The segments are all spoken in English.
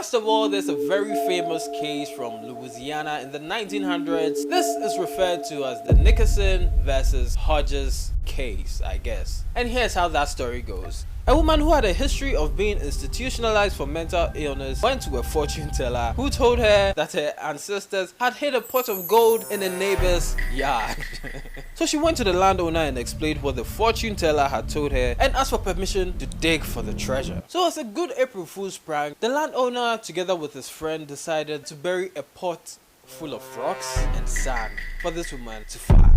First of all, there's a very famous case from Louisiana in the 1900s. This is referred to as the Nickerson versus Hodges case, I guess. And here's how that story goes. A woman who had a history of being institutionalized for mental illness went to a fortune teller who told her that her ancestors had hid a pot of gold in a neighbor's yard. So she went to the landowner and explained what the fortune teller had told her and asked for permission to dig for the treasure. So as a good April Fool's prank, the landowner together with his friend decided to bury a pot full of rocks and sand for this woman to find.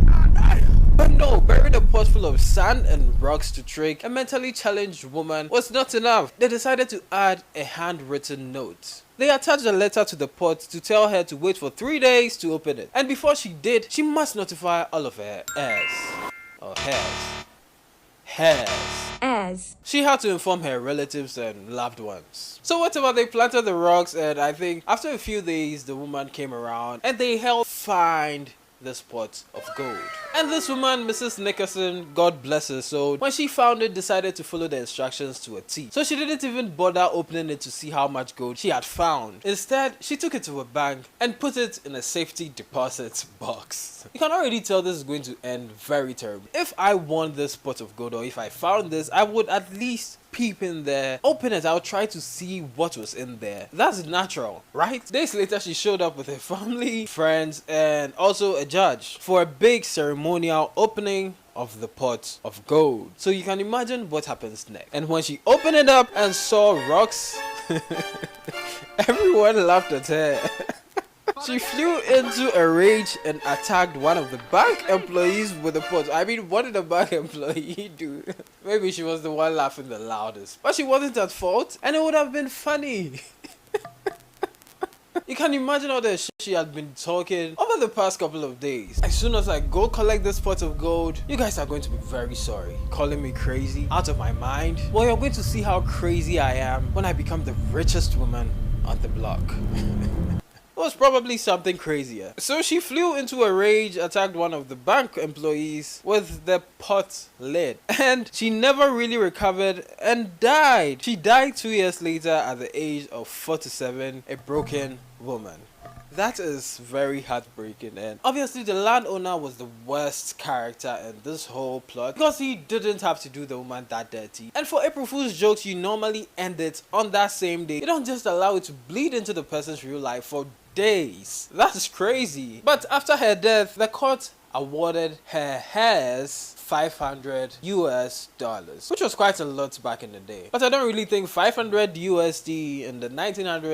But no, burying a pot full of sand and rocks to trick a mentally challenged woman was not enough. They decided to add a handwritten note. They attached a letter to the pot to tell her to wait for 3 days to open it. And before she did, she must notify all of her heirs. Or heirs. She had to inform her relatives and loved ones. So whatever, they planted the rocks, and I think after a few days the woman came around and they helped find this pot of gold. And this woman, Mrs. Nickerson, God bless her soul, when she found it, decided to follow the instructions to a T. So she didn't even bother opening it to see how much gold she had found. Instead, she took it to a bank and put it in a safety deposit box. You can already tell this is going to end very terribly. If I won this pot of gold, or if I found this, I would at least peep in there, open it out, try to see what was in there. That's natural, right? Days later, she showed up with her family, friends, and also a judge for a big ceremonial opening of the pot of gold. So you can imagine what happens next. And when she opened it up and saw rocks, everyone laughed at her. She flew into a rage and attacked one of the bank employees with a pot. I mean, what did the bank employee do? Maybe she was the one laughing the loudest. But she wasn't at fault, and it would have been funny. You can imagine all the shit she had been talking over the past couple of days. As soon as I go collect this pot of gold, you guys are going to be very sorry. Calling me crazy, out of my mind. Well, you're going to see how crazy I am when I become the richest woman on the block. It was probably something crazier. So she flew into a rage, attacked one of the bank employees with the pot lid, and she never really recovered and died. She died 2 years later at the age of 47, a broken woman. That is very heartbreaking, and obviously the landowner was the worst character in this whole plot because he didn't have to do the woman that dirty. And for April Fool's jokes, you normally end it on that same day. You don't just allow it to bleed into the person's real life for days. That's crazy. But after her death, the court awarded her heirs $500, which was quite a lot back in the day. But I don't really think 500 USD in the 1900s